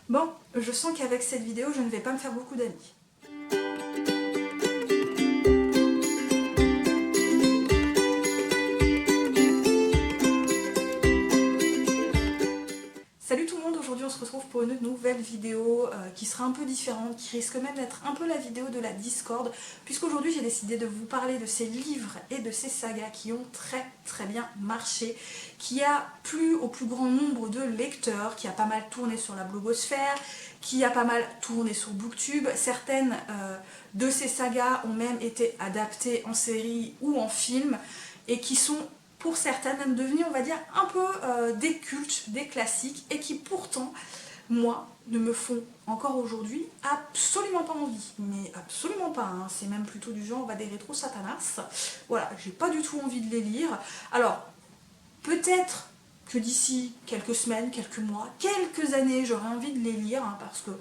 Bon, je sens qu'avec cette vidéo, je ne vais pas me faire beaucoup d'amis. Salut tout le monde, aujourd'hui on se retrouve pour une nouvelle vidéo qui sera un peu différente, qui risque même d'être un peu la vidéo de la Discord, puisqu'aujourd'hui j'ai décidé de vous parler de ces livres et de ces sagas qui ont très bien marché, qui a plu au plus grand nombre de lecteurs, qui a pas mal tourné sur la blogosphère, qui a pas mal tourné sur Booktube. Certaines de ces sagas ont même été adaptées en série ou en film, et qui sont pour certaines même devenus, on va dire, un peu des cultes, des classiques, et qui pourtant, moi, ne me font encore aujourd'hui absolument pas envie. Mais absolument pas, hein. C'est même plutôt du genre, on va des rétro satanas. Voilà, j'ai pas du tout envie de les lire. Alors, peut-être que d'ici quelques semaines, quelques mois, quelques années, j'aurai envie de les lire, hein, parce que,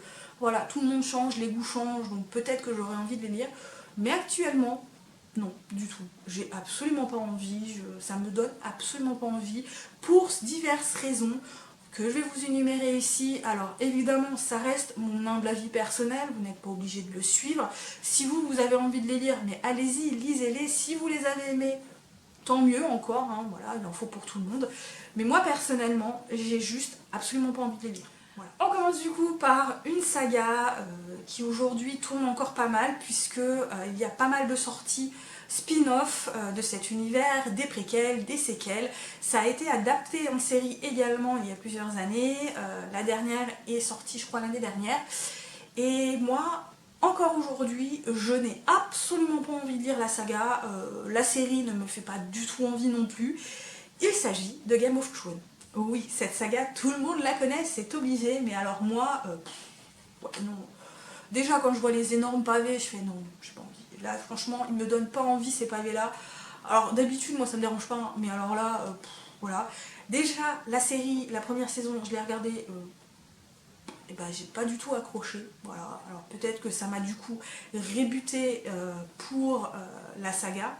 voilà, tout le monde change, les goûts changent, donc peut-être que j'aurai envie de les lire. Mais actuellement, non, du tout. J'ai absolument pas envie, ça me donne absolument pas envie, pour diverses raisons que je vais vous énumérer ici. Alors évidemment, ça reste mon humble avis personnel, vous n'êtes pas obligé de le suivre. Si vous avez envie de les lire, mais allez-y, lisez-les. Si vous les avez aimés, tant mieux encore, hein, voilà, il en faut pour tout le monde. Mais moi personnellement, j'ai juste absolument pas envie de les lire. Voilà. On commence du coup par une saga qui aujourd'hui tourne encore pas mal, puisque il y a pas mal de sorties spin-off de cet univers, des préquels, des séquelles. Ça a été adapté en série également il y a plusieurs années. La dernière est sortie je crois l'année dernière. Et moi, encore aujourd'hui, je n'ai absolument pas envie de lire la saga. La série ne me fait pas du tout envie non plus. Il s'agit de Game of Thrones. Oui, cette saga, tout le monde la connaît, c'est obligé, mais alors moi, ouais, non. Déjà, quand je vois les énormes pavés, je fais non, j'ai pas envie. Là, franchement, ils me donnent pas envie ces pavés-là. Alors, d'habitude, moi, ça me dérange pas, hein, mais alors là, voilà. Déjà, la série, la première saison, je l'ai regardée, et ben, j'ai pas du tout accroché. Voilà. Alors, peut-être que ça m'a du coup rébuté pour la saga.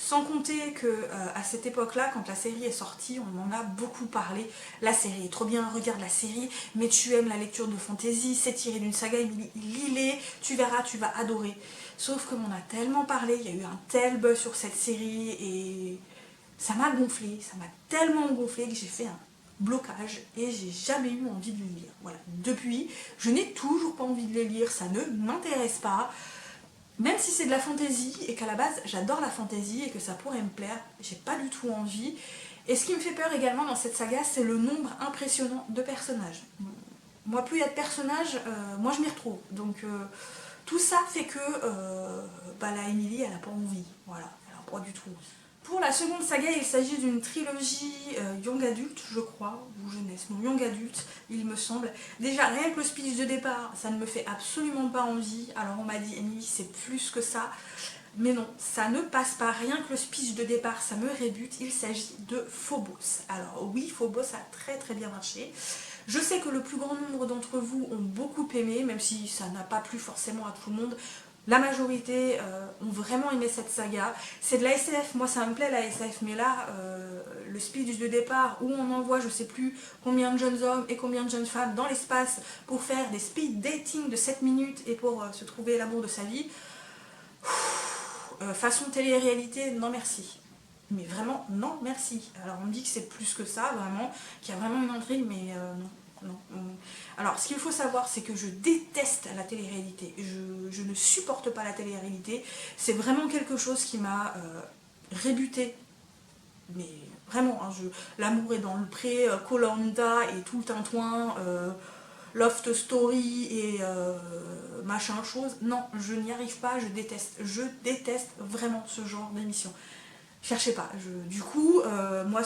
Sans compter que à cette époque-là, quand la série est sortie, on en a beaucoup parlé. La série est trop bien, regarde la série, mais tu aimes la lecture de fantasy, c'est tiré d'une saga, lis-les, tu verras, tu vas adorer. Sauf que m'en a tellement parlé, il y a eu un tel buzz sur cette série et ça m'a gonflé, ça m'a tellement gonflé que j'ai fait un blocage et j'ai jamais eu envie de les lire. Voilà. Depuis, je n'ai toujours pas envie de les lire, ça ne m'intéresse pas. Même si c'est de la fantaisie et qu'à la base j'adore la fantaisie et que ça pourrait me plaire, j'ai pas du tout envie. Et ce qui me fait peur également dans cette saga, c'est le nombre impressionnant de personnages. Moi, plus il y a de personnages, moi je m'y retrouve. Donc tout ça fait que bah, la Emily, elle a pas envie. Voilà, elle a pas du tout envie. Pour la seconde saga, il s'agit d'une trilogie young adulte, je crois, ou jeunesse, non, young adulte, il me semble. Déjà, rien que le speech de départ, ça ne me fait absolument pas envie. Alors on m'a dit, Emily, c'est plus que ça. Mais non, ça ne passe pas. Rien que le speech de départ, ça me rébute. Il s'agit de Phobos. Alors oui, Phobos a très bien marché. Je sais que le plus grand nombre d'entre vous ont beaucoup aimé, même si ça n'a pas plu forcément à tout le monde. La majorité ont vraiment aimé cette saga. C'est de la SF, moi ça me plaît la SF, mais là, le speech de départ où on envoie je sais plus combien de jeunes hommes et combien de jeunes femmes dans l'espace pour faire des speed dating de 7 minutes et pour se trouver l'amour de sa vie, façon télé-réalité, non merci. Mais vraiment, non merci. Alors on me dit que c'est plus que ça, vraiment, qu'il y a vraiment une intrigue, mais non. Non. Alors, ce qu'il faut savoir, c'est que je déteste la télé-réalité. Je ne supporte pas la télé-réalité. C'est vraiment quelque chose qui m'a rébuté. Mais vraiment, hein, l'amour est dans le pré, koh et tout le tintouin, Loft Story et machin chose. Non, je n'y arrive pas, je déteste. Je déteste vraiment ce genre d'émission. Cherchez pas. Du coup, moi,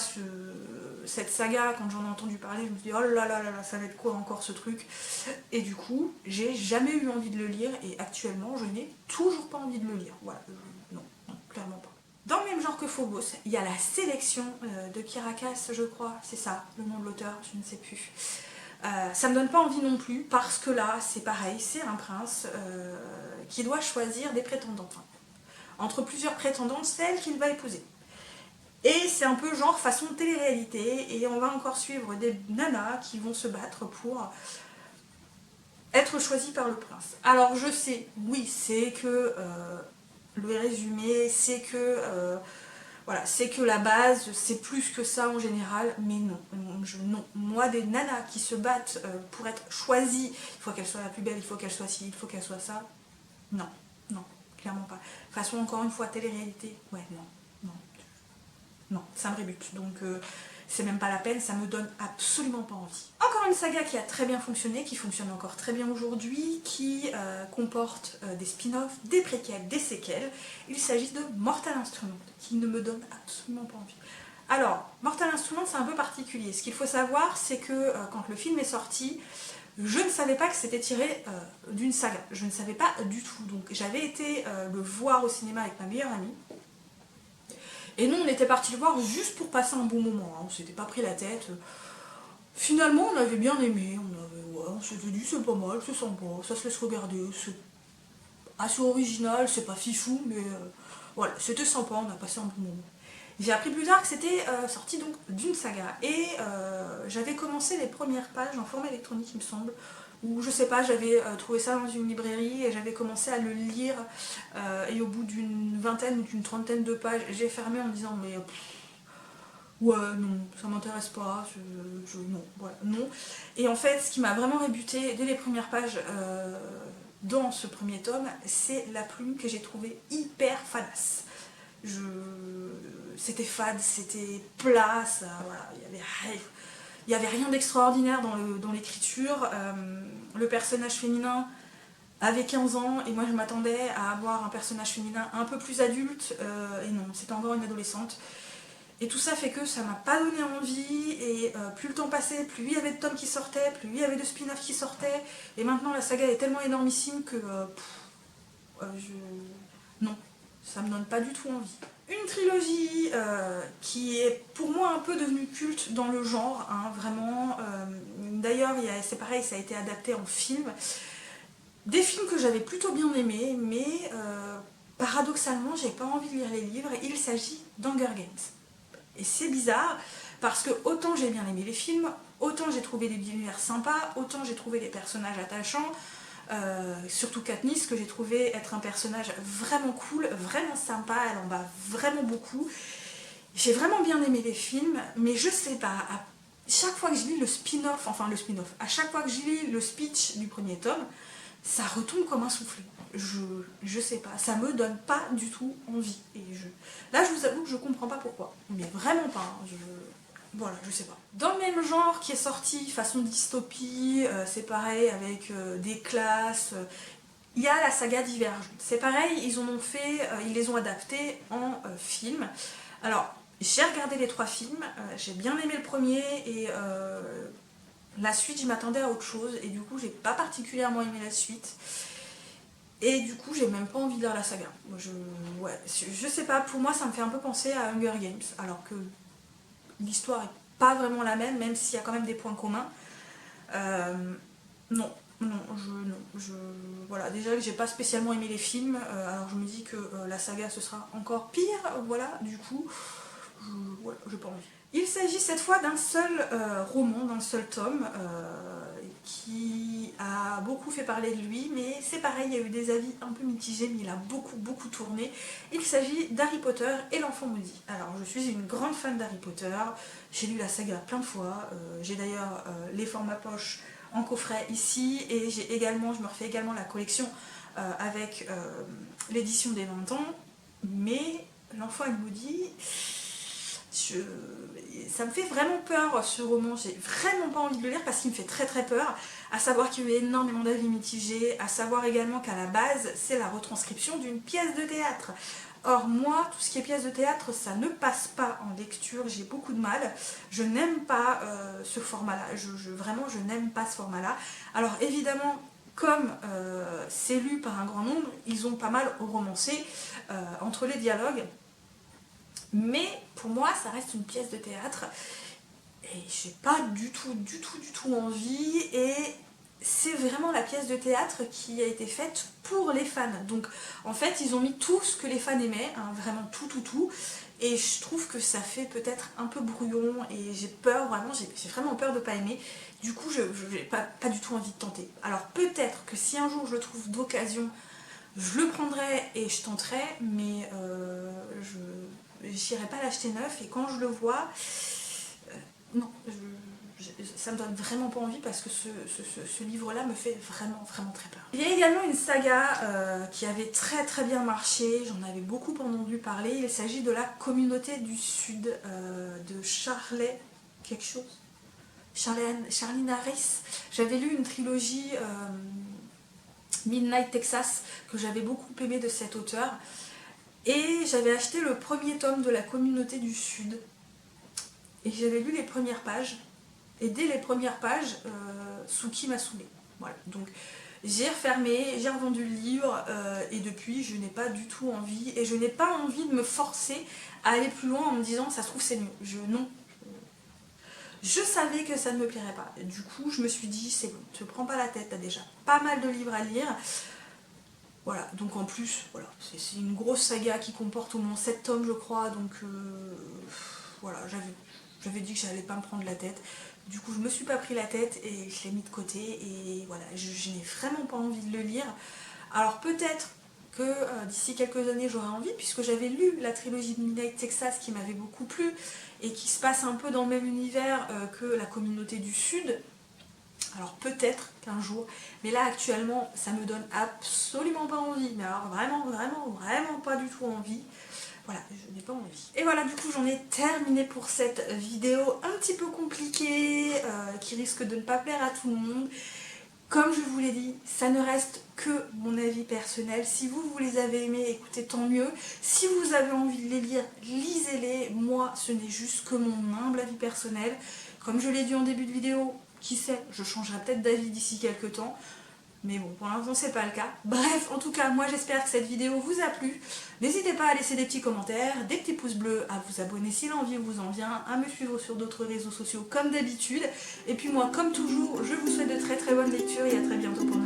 cette saga, quand j'en ai entendu parler, je me suis dit, oh là là là là, ça va être quoi encore ce truc? Et du coup, j'ai jamais eu envie de le lire, et actuellement, je n'ai toujours pas envie de le lire. Voilà, non, clairement pas. Dans le même genre que Phobos, il y a la sélection de Kirakas, je crois, c'est ça, le nom de l'auteur, je ne sais plus. Ça me donne pas envie non plus, parce que là, c'est pareil, c'est un prince qui doit choisir des prétendantes. Entre plusieurs prétendantes, celle qu'il va épouser. Et c'est un peu genre façon télé-réalité, et on va encore suivre des nanas qui vont se battre pour Être choisi par le prince. Alors je sais, oui, c'est que le résumé, c'est que voilà, c'est que la base, c'est plus que ça en général, mais non, non. Moi, des nanas qui se battent pour être choisies, il faut qu'elle soit la plus belle, il faut qu'elle soit ci, il faut qu'elle soit ça, non, non, clairement pas. De toute façon, encore une fois, télé-réalité, ouais, non, non, non, ça me rébute, donc c'est même pas la peine, ça me donne absolument pas envie. Encore une saga qui a très bien fonctionné, qui fonctionne encore très bien aujourd'hui, qui comporte des spin-offs, des préquels, des séquelles. Il s'agit de Mortal Instruments, qui ne me donne absolument pas envie. Alors, Mortal Instruments, c'est un peu particulier. Ce qu'il faut savoir, c'est que quand le film est sorti, je ne savais pas que c'était tiré d'une saga. Je ne savais pas du tout. Donc j'avais été le voir au cinéma avec ma meilleure amie. Et nous, on était partis le voir juste pour passer un bon moment. Hein. On s'était pas pris la tête. Finalement, on avait bien aimé. On s'était dit, c'est pas mal, c'est sympa, ça se laisse regarder. C'est assez original, c'est pas fifou, mais voilà, c'était sympa, on a passé un bon moment. J'ai appris plus tard que c'était sorti donc d'une saga. Et j'avais commencé les premières pages en format électronique, il me semble. Ou je sais pas, j'avais trouvé ça dans une librairie et j'avais commencé à le lire. Et au bout d'une vingtaine ou d'une trentaine de pages, j'ai fermé en me disant mais ouais non, ça m'intéresse pas, non, voilà, non. Et en fait, ce qui m'a vraiment rébuté dès les premières pages dans ce premier tome, c'est la plume que j'ai trouvée hyper fadasse. C'était fade, c'était plat, ça, voilà, il y avait rien d'extraordinaire dans l'écriture. Le personnage féminin avait 15 ans et moi je m'attendais à avoir un personnage féminin un peu plus adulte et non, c'était encore une adolescente. Et tout ça fait que ça m'a pas donné envie et plus le temps passait, plus il y avait de tomes qui sortaient, plus il y avait de spin-offs qui sortaient et maintenant la saga est tellement énormissime que non, ça me donne pas du tout envie. Une trilogie qui est pour moi un peu devenue culte dans le genre, hein, vraiment. D'ailleurs, c'est pareil, ça a été adapté en film. Des films que j'avais plutôt bien aimés, mais paradoxalement, j'ai pas envie de lire les livres. Il s'agit d'Hunger Games. Et c'est bizarre, parce que autant j'ai bien aimé les films, autant j'ai trouvé des univers sympas, autant j'ai trouvé les personnages attachants, surtout Katniss, que j'ai trouvé être un personnage vraiment cool, vraiment sympa, elle en bat vraiment beaucoup. J'ai vraiment bien aimé les films, mais je sais pas, à chaque fois que je lis le spin-off, à chaque fois que je lis le speech du premier tome, ça retombe comme un soufflé. Je sais pas, ça me donne pas du tout envie. Là, je vous avoue que je comprends pas pourquoi, mais vraiment pas. Hein, voilà, je sais pas. Dans le même genre qui est sorti, façon dystopie, c'est pareil avec des classes. Il y a la saga Divergente. C'est pareil, ils les ont adaptés en film. Alors, j'ai regardé les 3 films, j'ai bien aimé le premier et la suite, je m'attendais à autre chose et du coup, j'ai pas particulièrement aimé la suite. Et du coup, j'ai même pas envie de lire la saga. Je sais pas, pour moi, ça me fait un peu penser à Hunger Games, alors que l'histoire est pas vraiment la même, même s'il y a quand même des points communs. Non, voilà, déjà que j'ai pas spécialement aimé les films, alors je me dis que la saga ce sera encore pire, voilà, du coup, j'ai pas envie. Il s'agit cette fois d'un seul roman, d'un seul tome, qui a beaucoup fait parler de lui, mais c'est pareil, il y a eu des avis un peu mitigés, mais il a beaucoup tourné. Il s'agit d'Harry Potter et l'enfant maudit. Alors, je suis une grande fan d'Harry Potter, j'ai lu la saga plein de fois, j'ai d'ailleurs les formats poche en coffret ici, et je me refais également la collection avec l'édition des 20 ans, mais l'enfant maudit... ça me fait vraiment peur ce roman, j'ai vraiment pas envie de le lire parce qu'il me fait très peur, à savoir qu'il y a eu énormément d'avis mitigés, à savoir également qu'à la base c'est la retranscription d'une pièce de théâtre. Or moi, tout ce qui est pièce de théâtre, ça ne passe pas en lecture, j'ai beaucoup de mal, je n'aime pas ce format-là, vraiment je n'aime pas ce format-là. Alors évidemment, comme c'est lu par un grand nombre, ils ont pas mal romancé entre les dialogues. Mais pour moi, ça reste une pièce de théâtre et j'ai pas du tout envie. Et c'est vraiment la pièce de théâtre qui a été faite pour les fans. Donc en fait ils ont mis tout ce que les fans aimaient, hein, vraiment tout. Et je trouve que ça fait peut-être un peu brouillon et j'ai peur, vraiment, j'ai vraiment peur de pas aimer. Du coup, je n'ai pas du tout envie de tenter. Alors peut-être que si un jour je le trouve d'occasion, je le prendrai et je tenterai, mais je n'irai pas l'acheter neuf. Et quand je le vois, non, ça me donne vraiment pas envie parce que ce livre-là me fait vraiment très peur. Il y a également une saga qui avait très bien marché, j'en avais beaucoup entendu parler. Il s'agit de la Communauté du Sud de Charley quelque chose. Charlene Harris. J'avais lu une trilogie Midnight Texas que j'avais beaucoup aimé de cet auteur. Et j'avais acheté le premier tome de la Communauté du Sud. Et j'avais lu les premières pages. Et dès les premières pages, Suki m'a saoulée. Voilà. Donc j'ai refermé, j'ai revendu le livre et depuis je n'ai pas du tout envie. Et je n'ai pas envie de me forcer à aller plus loin en me disant ça se trouve c'est mieux. Non. Je savais que ça ne me plairait pas. Et du coup je me suis dit c'est bon, te prends pas la tête, t'as déjà pas mal de livres à lire. Voilà, donc en plus, voilà, c'est une grosse saga qui comporte au moins 7 tomes je crois. Donc voilà, j'avais dit que j'allais pas me prendre la tête. Du coup je me suis pas pris la tête et je l'ai mis de côté et voilà, je n'ai vraiment pas envie de le lire. Alors peut-être que d'ici quelques années j'aurai envie, puisque j'avais lu la trilogie de Midnight Texas qui m'avait beaucoup plu et qui se passe un peu dans le même univers que la Communauté du Sud. Alors peut-être qu'un jour, mais là actuellement ça me donne absolument pas envie, mais alors vraiment pas du tout envie. Voilà, je n'ai pas envie. Et voilà, du coup j'en ai terminé pour cette vidéo un petit peu compliquée, qui risque de ne pas plaire à tout le monde. Comme je vous l'ai dit, ça ne reste que mon avis personnel. Si vous les avez aimés, écoutez, tant mieux. Si vous avez envie de les lire, lisez-les. Moi, ce n'est juste que mon humble avis personnel. Comme je l'ai dit en début de vidéo, qui sait, je changerai peut-être d'avis d'ici quelques temps. Mais bon, pour l'instant c'est pas le cas. Bref, en tout cas, moi j'espère que cette vidéo vous a plu. N'hésitez pas à laisser des petits commentaires, des petits pouces bleus, à vous abonner si l'envie vous en vient, à me suivre sur d'autres réseaux sociaux comme d'habitude. Et puis moi, comme toujours, je vous souhaite de très bonnes lectures et à très bientôt pour